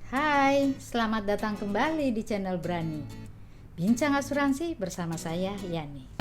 Hai, selamat datang kembali di channel Brani. Bincang asuransi bersama saya, Yani.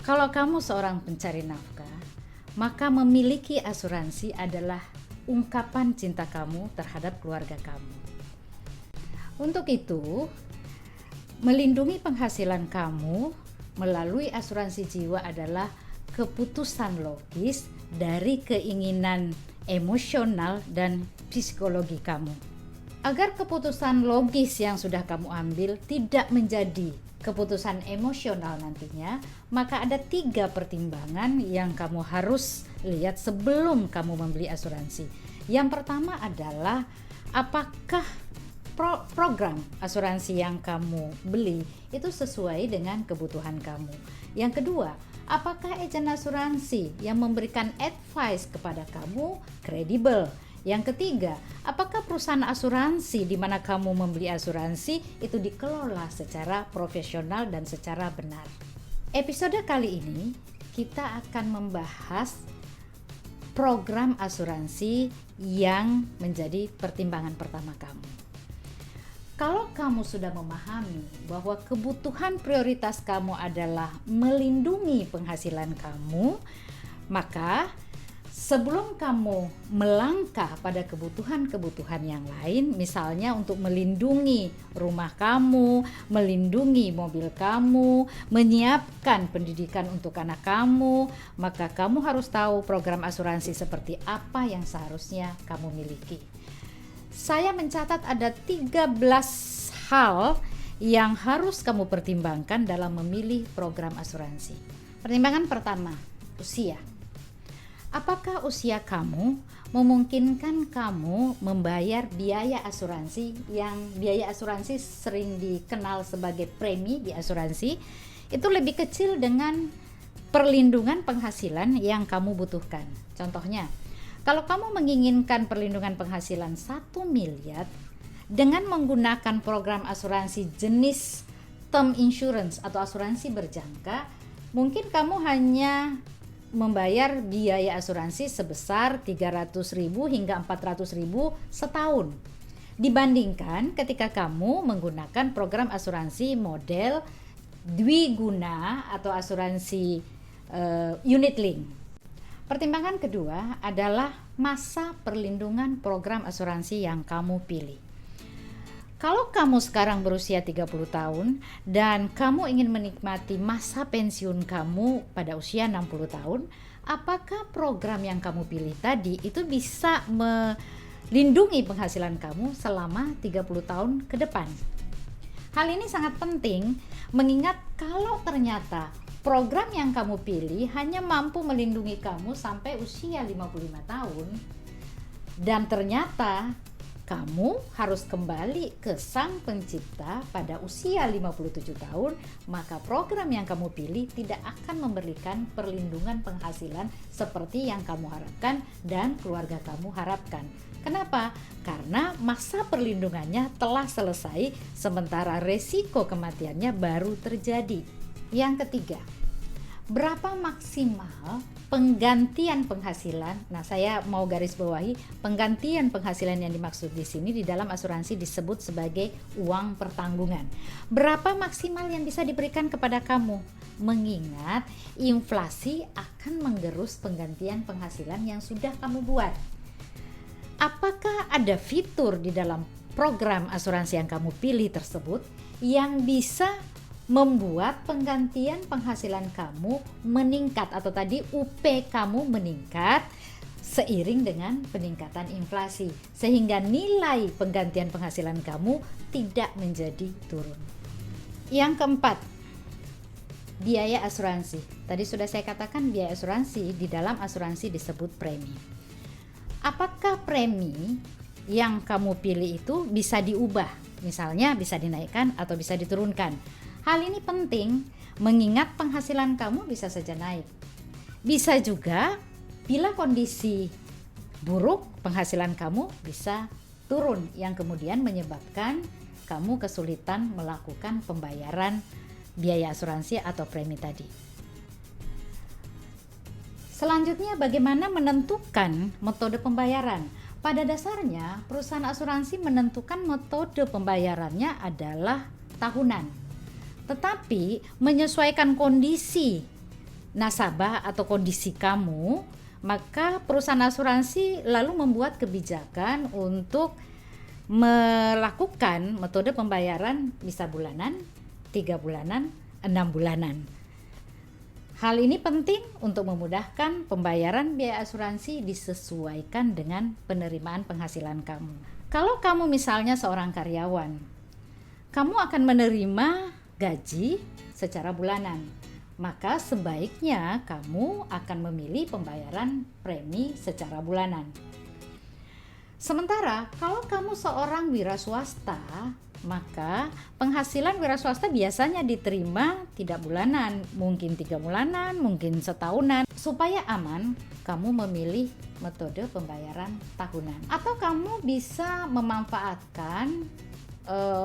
Kalau kamu seorang pencari nafkah, maka memiliki asuransi adalah ungkapan cinta kamu terhadap keluarga kamu. Untuk itu, melindungi penghasilan kamu melalui asuransi jiwa adalah keputusan logis dari keinginan emosional dan psikologi kamu. Agar keputusan logis yang sudah kamu ambil tidak menjadi keputusan emosional nantinya, maka ada 3 pertimbangan yang kamu harus lihat sebelum kamu membeli asuransi. Yang pertama adalah apakah program asuransi yang kamu beli itu sesuai dengan kebutuhan kamu. Yang kedua, apakah agen asuransi yang memberikan advice kepada kamu kredibel. Yang ketiga, apakah perusahaan asuransi di mana kamu membeli asuransi itu dikelola secara profesional dan secara benar. Episode kali ini kita akan membahas program asuransi yang menjadi pertimbangan pertama kamu. Kalau kamu sudah memahami bahwa kebutuhan prioritas kamu adalah melindungi penghasilan kamu, maka sebelum kamu melangkah pada kebutuhan-kebutuhan yang lain, misalnya untuk melindungi rumah kamu, melindungi mobil kamu, menyiapkan pendidikan untuk anak kamu, maka kamu harus tahu program asuransi seperti apa yang seharusnya kamu miliki. Saya mencatat ada 13 hal yang harus kamu pertimbangkan dalam memilih program asuransi. Pertimbangan pertama, usia. Apakah usia kamu memungkinkan kamu membayar biaya asuransi yang biaya asuransi sering dikenal sebagai premi di asuransi itu lebih kecil dengan perlindungan penghasilan yang kamu butuhkan. Contohnya, kalau kamu menginginkan perlindungan penghasilan 1 miliar dengan menggunakan program asuransi jenis term insurance atau asuransi berjangka, mungkin kamu hanya membayar biaya asuransi sebesar 300.000 hingga 400.000 setahun. Dibandingkan ketika kamu menggunakan program asuransi model dwiguna atau asuransi unit link. Pertimbangan kedua adalah masa perlindungan program asuransi yang kamu pilih. Kalau kamu sekarang berusia 30 tahun dan kamu ingin menikmati masa pensiun kamu pada usia 60 tahun, apakah program yang kamu pilih tadi itu bisa melindungi penghasilan kamu selama 30 tahun ke depan? Hal ini sangat penting mengingat kalau ternyata program yang kamu pilih hanya mampu melindungi kamu sampai usia 55 tahun dan ternyata kamu harus kembali ke sang pencipta pada usia 57 tahun, maka program yang kamu pilih tidak akan memberikan perlindungan penghasilan seperti yang kamu harapkan dan keluarga kamu harapkan. Kenapa? Karena masa perlindungannya telah selesai sementara resiko kematiannya baru terjadi. Yang ketiga, berapa maksimal penggantian penghasilan? Nah, saya mau garis bawahi penggantian penghasilan yang dimaksud di sini di dalam asuransi disebut sebagai uang pertanggungan. Berapa maksimal yang bisa diberikan kepada kamu? Mengingat inflasi akan menggerus penggantian penghasilan yang sudah kamu buat. Apakah ada fitur di dalam program asuransi yang kamu pilih tersebut yang bisa membuat penggantian penghasilan kamu meningkat atau tadi UP kamu meningkat seiring dengan peningkatan inflasi sehingga nilai penggantian penghasilan kamu tidak menjadi turun. Yang keempat, biaya asuransi. Tadi sudah saya katakan biaya asuransi di dalam asuransi disebut premi. Apakah premi yang kamu pilih itu bisa diubah, misalnya bisa dinaikkan atau bisa diturunkan. Hal ini penting mengingat penghasilan kamu bisa saja naik. Bisa juga bila kondisi buruk, penghasilan kamu bisa turun yang kemudian menyebabkan kamu kesulitan melakukan pembayaran biaya asuransi atau premi tadi. Selanjutnya, bagaimana menentukan metode pembayaran? Pada dasarnya, perusahaan asuransi menentukan metode pembayarannya adalah tahunan. Tetapi menyesuaikan kondisi nasabah atau kondisi kamu, maka perusahaan asuransi lalu membuat kebijakan untuk melakukan metode pembayaran bisa bulanan, 3 bulanan, 6 bulanan. Hal ini penting untuk memudahkan pembayaran biaya asuransi disesuaikan dengan penerimaan penghasilan kamu. Kalau kamu misalnya seorang karyawan, kamu akan menerima gaji secara bulanan. Maka sebaiknya kamu akan memilih pembayaran premi secara bulanan. Sementara kalau kamu seorang wira swasta, maka penghasilan wira swasta biasanya diterima tidak bulanan, mungkin 3 bulanan, mungkin setahunan. Supaya aman, kamu memilih metode pembayaran tahunan. Atau kamu bisa memanfaatkan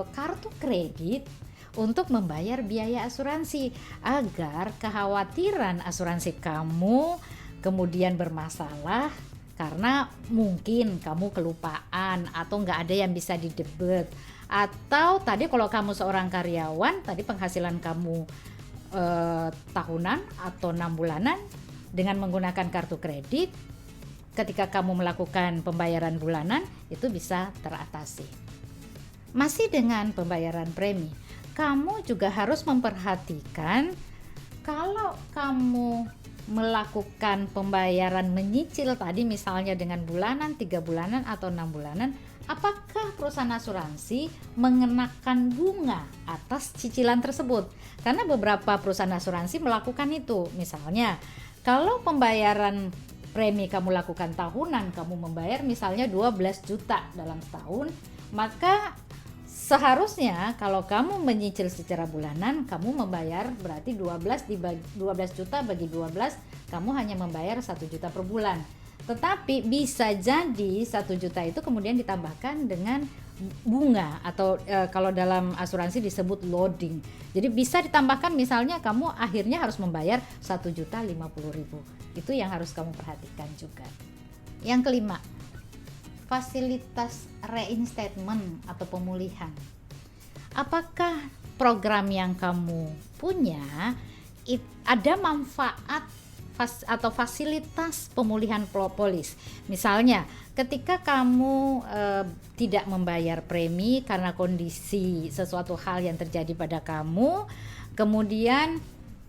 kartu kredit untuk membayar biaya asuransi agar kekhawatiran asuransi kamu kemudian bermasalah karena mungkin kamu kelupaan atau nggak ada yang bisa didebet, atau tadi kalau kamu seorang karyawan tadi penghasilan kamu tahunan atau 6 bulanan, dengan menggunakan kartu kredit ketika kamu melakukan pembayaran bulanan itu bisa teratasi. Masih dengan pembayaran premi, kamu juga harus memperhatikan kalau kamu melakukan pembayaran menyicil tadi misalnya dengan bulanan, 3 bulanan atau 6 bulanan, apakah perusahaan asuransi mengenakan bunga atas cicilan tersebut? Karena beberapa perusahaan asuransi melakukan itu. Misalnya, kalau pembayaran premi kamu lakukan tahunan, kamu membayar misalnya 12 juta dalam setahun, maka seharusnya kalau kamu menyicil secara bulanan, kamu membayar berarti 12 juta bagi 12, kamu hanya membayar 1 juta per bulan. Tetapi bisa jadi 1 juta itu kemudian ditambahkan dengan bunga atau kalau dalam asuransi disebut loading. Jadi bisa ditambahkan, misalnya kamu akhirnya harus membayar 1.050.000. Itu yang harus kamu perhatikan juga. Yang kelima, fasilitas reinstatement atau pemulihan. Apakah program yang kamu punya ada manfaat atau fasilitas pemulihan polis? Misalnya ketika kamu tidak membayar premi karena kondisi sesuatu hal yang terjadi pada kamu, kemudian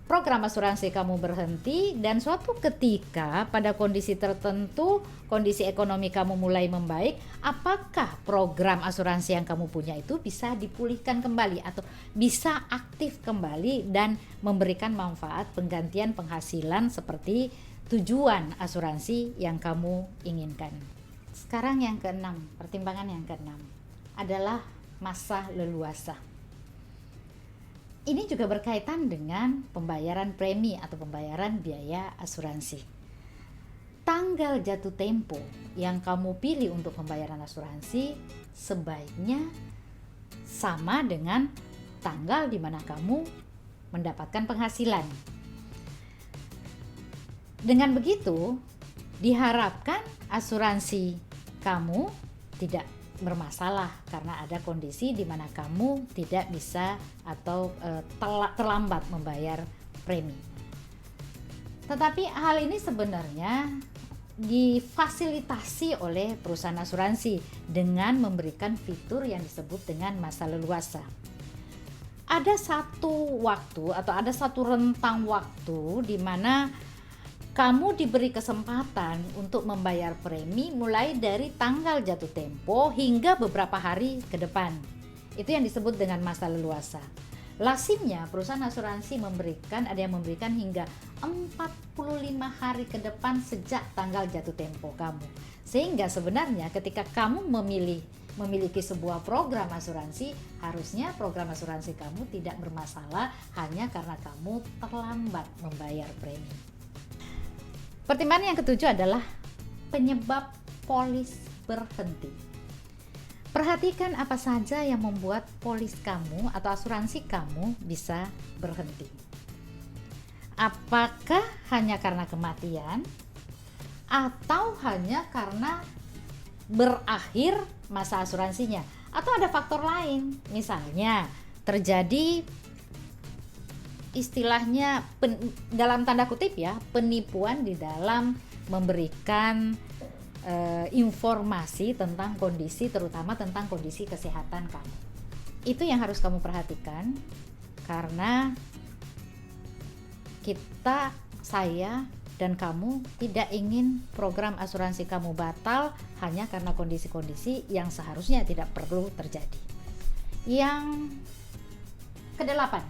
program asuransi kamu berhenti dan suatu ketika pada kondisi tertentu kondisi ekonomi kamu mulai membaik, apakah program asuransi yang kamu punya itu bisa dipulihkan kembali atau bisa aktif kembali dan memberikan manfaat penggantian penghasilan seperti tujuan asuransi yang kamu inginkan. Sekarang yang keenam, pertimbangan yang keenam adalah masa leluasa. Ini juga berkaitan dengan pembayaran premi atau pembayaran biaya asuransi. Tanggal jatuh tempo yang kamu pilih untuk pembayaran asuransi sebaiknya sama dengan tanggal di mana kamu mendapatkan penghasilan. Dengan begitu, diharapkan asuransi kamu tidak bermasalah karena ada kondisi di mana kamu tidak bisa atau terlambat membayar premi. Tetapi hal ini sebenarnya difasilitasi oleh perusahaan asuransi dengan memberikan fitur yang disebut dengan masa leluasa. Ada satu waktu atau ada satu rentang waktu di mana kamu diberi kesempatan untuk membayar premi mulai dari tanggal jatuh tempo hingga beberapa hari ke depan. Itu yang disebut dengan masa leluasa. Lazimnya perusahaan asuransi ada yang memberikan hingga 45 hari ke depan sejak tanggal jatuh tempo kamu. Sehingga sebenarnya ketika kamu memiliki sebuah program asuransi, harusnya program asuransi kamu tidak bermasalah hanya karena kamu terlambat membayar premi. Pertimbangan yang ketujuh adalah penyebab polis berhenti. Perhatikan apa saja yang membuat polis kamu atau asuransi kamu bisa berhenti. Apakah hanya karena kematian atau hanya karena berakhir masa asuransinya, atau ada faktor lain? Misalnya terjadi istilahnya dalam tanda kutip ya, penipuan di dalam memberikan informasi tentang kondisi, terutama tentang kondisi kesehatan kamu. Itu yang harus kamu perhatikan, karena saya dan kamu tidak ingin program asuransi kamu batal hanya karena kondisi-kondisi yang seharusnya tidak perlu terjadi. Yang kedelapan,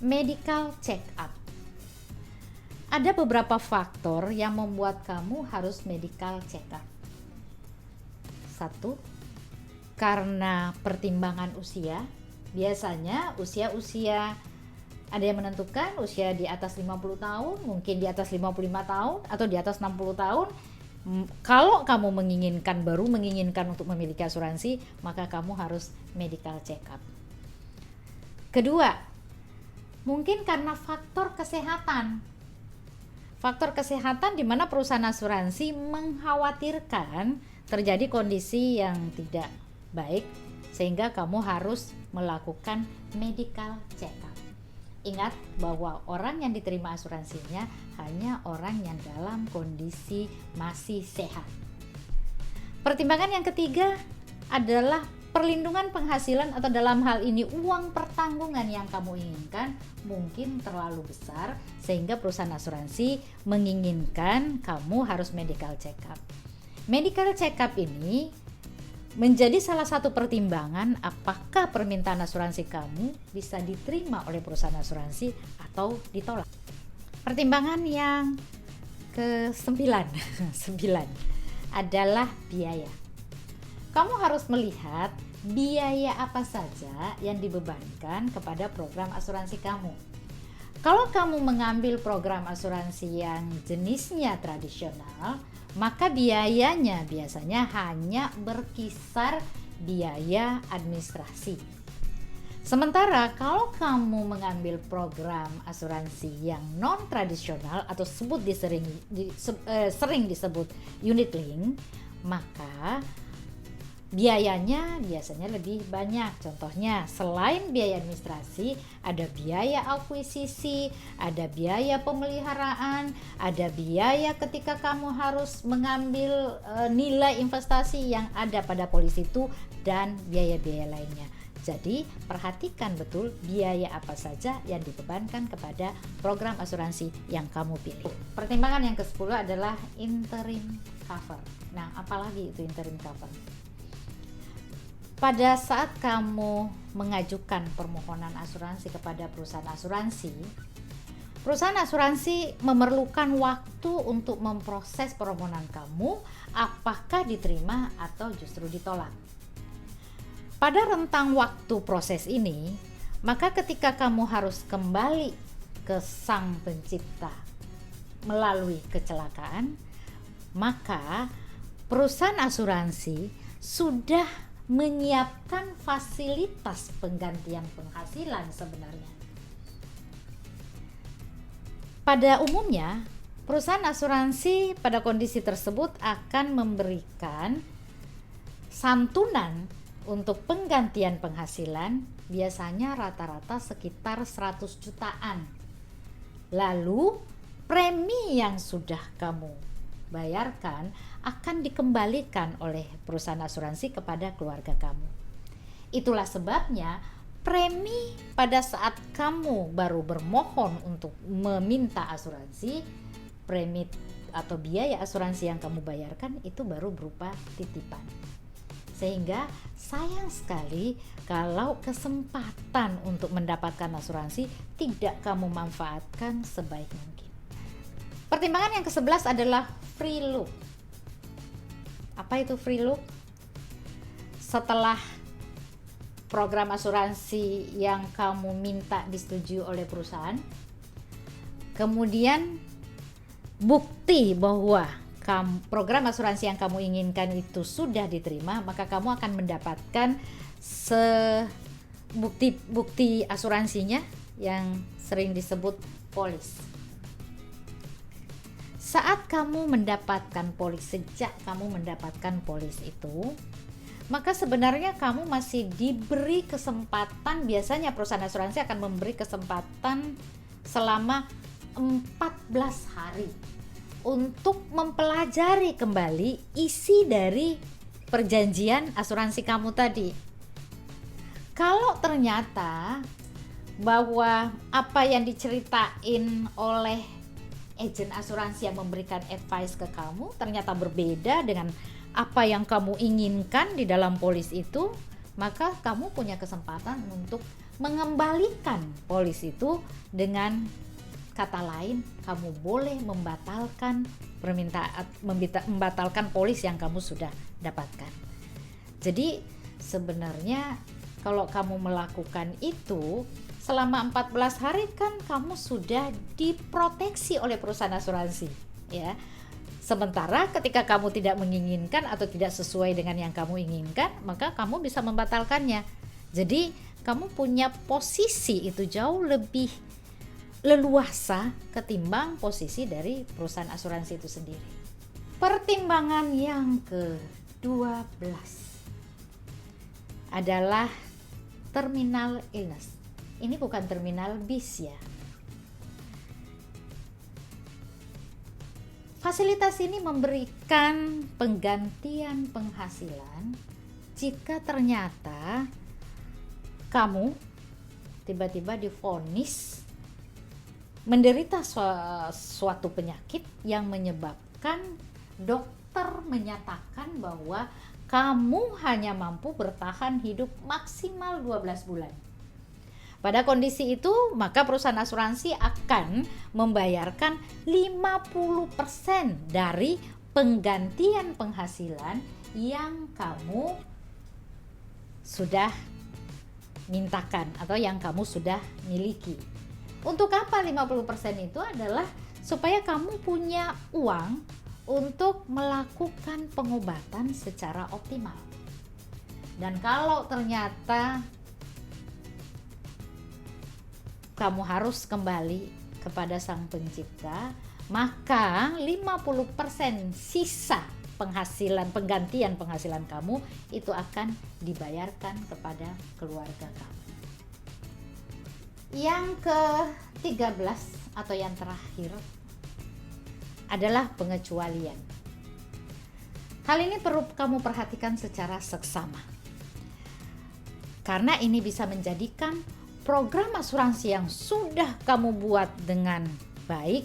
medical check up. Ada beberapa faktor yang membuat kamu harus medical check up. 1, karena pertimbangan usia. Biasanya usia ada yang menentukan usia di atas 50 tahun, mungkin di atas 55 tahun, atau di atas 60 tahun. Kalau kamu baru menginginkan untuk memiliki asuransi, maka kamu harus medical check up. Kedua, mungkin karena faktor kesehatan. Faktor kesehatan di mana perusahaan asuransi mengkhawatirkan terjadi kondisi yang tidak baik, sehingga kamu harus melakukan medical check up. Ingat bahwa orang yang diterima asuransinya hanya orang yang dalam kondisi masih sehat. Pertimbangan yang ketiga adalah perlindungan penghasilan, atau dalam hal ini uang pertanggungan yang kamu inginkan mungkin terlalu besar sehingga perusahaan asuransi menginginkan kamu harus medical check up. Medical check up ini menjadi salah satu pertimbangan apakah permintaan asuransi kamu bisa diterima oleh perusahaan asuransi atau ditolak. Pertimbangan yang ke-9 adalah biaya. Kamu harus melihat biaya apa saja yang dibebankan kepada program asuransi kamu. Kalau kamu mengambil program asuransi yang jenisnya tradisional, maka biayanya biasanya hanya berkisar biaya administrasi. Sementara kalau kamu mengambil program asuransi yang non-tradisional atau sering disebut unit link, maka biayanya biasanya lebih banyak. Contohnya, selain biaya administrasi, ada biaya akuisisi, ada biaya pemeliharaan, ada biaya ketika kamu harus mengambil nilai investasi yang ada pada polis itu, dan biaya-biaya lainnya. Jadi, perhatikan betul biaya apa saja yang dibebankan kepada program asuransi yang kamu pilih. Pertimbangan yang ke-10 adalah interim cover. Nah, apalagi itu interim cover? Pada saat kamu mengajukan permohonan asuransi kepada perusahaan asuransi memerlukan waktu untuk memproses permohonan kamu, apakah diterima atau justru ditolak. Pada rentang waktu proses ini, maka ketika kamu harus kembali ke sang pencipta melalui kecelakaan, maka perusahaan asuransi sudah menyiapkan fasilitas penggantian penghasilan sebenarnya. Pada umumnya, perusahaan asuransi pada kondisi tersebut akan memberikan santunan untuk penggantian penghasilan, biasanya rata-rata sekitar 100 jutaan. Lalu, premi yang sudah kamu bayarkan akan dikembalikan oleh perusahaan asuransi kepada keluarga kamu. Itulah sebabnya premi pada saat kamu baru bermohon untuk meminta asuransi, premi atau biaya asuransi yang kamu bayarkan itu baru berupa titipan. Sehingga sayang sekali kalau kesempatan untuk mendapatkan asuransi tidak kamu manfaatkan sebaik mungkin. Pertimbangan yang ke-11 adalah free look. Apa itu free look? Setelah program asuransi yang kamu minta disetujui oleh perusahaan, kemudian bukti bahwa program asuransi yang kamu inginkan itu sudah diterima, maka kamu akan mendapatkan bukti asuransinya yang sering disebut polis. Saat kamu mendapatkan polis, sejak kamu mendapatkan polis itu, maka sebenarnya kamu masih diberi kesempatan, biasanya perusahaan asuransi akan memberi kesempatan selama 14 hari untuk mempelajari kembali isi dari perjanjian asuransi kamu tadi. Kalau ternyata bahwa apa yang diceritain oleh agen asuransi yang memberikan advice ke kamu ternyata berbeda dengan apa yang kamu inginkan di dalam polis itu, maka kamu punya kesempatan untuk mengembalikan polis itu. Dengan kata lain, kamu boleh membatalkan membatalkan polis yang kamu sudah dapatkan. Jadi sebenarnya kalau kamu melakukan itu selama 14 hari kan kamu sudah diproteksi oleh perusahaan asuransi, ya. Sementara ketika kamu tidak menginginkan atau tidak sesuai dengan yang kamu inginkan, maka kamu bisa membatalkannya. Jadi kamu punya posisi itu jauh lebih leluasa ketimbang posisi dari perusahaan asuransi itu sendiri. Pertimbangan yang ke-12 adalah terminal illness. Ini bukan terminal bis ya. Fasilitas ini memberikan penggantian penghasilan jika ternyata kamu tiba-tiba divonis menderita suatu penyakit yang menyebabkan dokter menyatakan bahwa kamu hanya mampu bertahan hidup maksimal 12 bulan. Pada kondisi itu, maka perusahaan asuransi akan membayarkan 50% dari penggantian penghasilan yang kamu sudah mintakan atau yang kamu sudah miliki. Untuk apa 50% itu? Adalah supaya kamu punya uang untuk melakukan pengobatan secara optimal. Dan kalau ternyata kamu harus kembali kepada Sang Pencipta, maka 50% sisa penggantian penghasilan kamu itu akan dibayarkan kepada keluarga kamu. Yang ke-13 atau yang terakhir adalah pengecualian. Hal ini perlu kamu perhatikan secara seksama, karena ini bisa menjadikan program asuransi yang sudah kamu buat dengan baik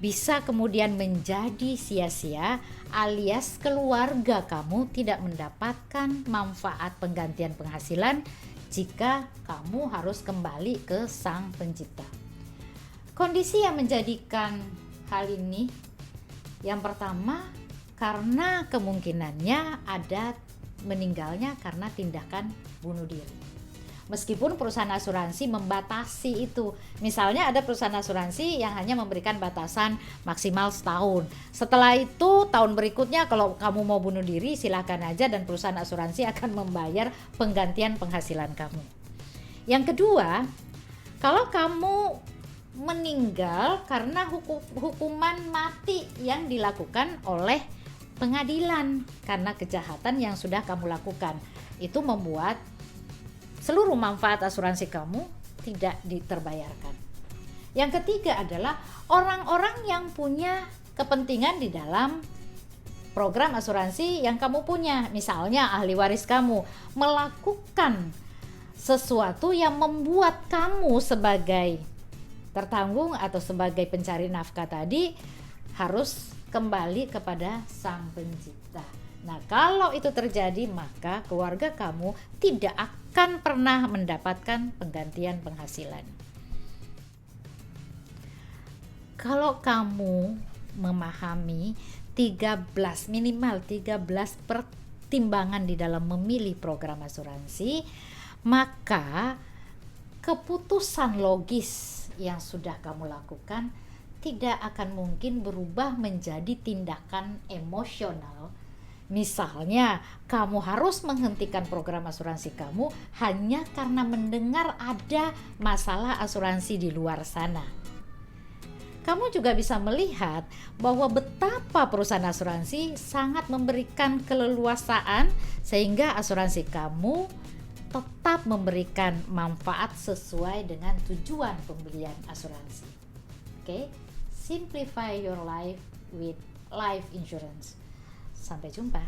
bisa kemudian menjadi sia-sia, alias keluarga kamu tidak mendapatkan manfaat penggantian penghasilan jika kamu harus kembali ke Sang Pencipta. Kondisi yang menjadikan hal ini, yang pertama, karena kemungkinannya ada meninggalnya karena tindakan bunuh diri. Meskipun perusahaan asuransi membatasi itu. Misalnya ada perusahaan asuransi yang hanya memberikan batasan maksimal setahun. Setelah itu tahun berikutnya kalau kamu mau bunuh diri silakan aja, dan perusahaan asuransi akan membayar penggantian penghasilan kamu. Yang kedua, kalau kamu meninggal karena hukuman mati yang dilakukan oleh pengadilan karena kejahatan yang sudah kamu lakukan, itu membuat seluruh manfaat asuransi kamu tidak diterbayarkan. Yang ketiga adalah orang-orang yang punya kepentingan di dalam program asuransi yang kamu punya. Misalnya ahli waris kamu melakukan sesuatu yang membuat kamu sebagai tertanggung atau sebagai pencari nafkah tadi harus kembali kepada Sang Pencipta. Nah, kalau itu terjadi, maka keluarga kamu tidak akan pernah mendapatkan penggantian penghasilan. Kalau kamu memahami minimal 13 pertimbangan di dalam memilih program asuransi, maka keputusan logis yang sudah kamu lakukan tidak akan mungkin berubah menjadi tindakan emosional. Misalnya, kamu harus menghentikan program asuransi kamu hanya karena mendengar ada masalah asuransi di luar sana. Kamu juga bisa melihat bahwa betapa perusahaan asuransi sangat memberikan keleluasaan sehingga asuransi kamu tetap memberikan manfaat sesuai dengan tujuan pembelian asuransi. Oke, simplify your life with life insurance. Sampai jumpa.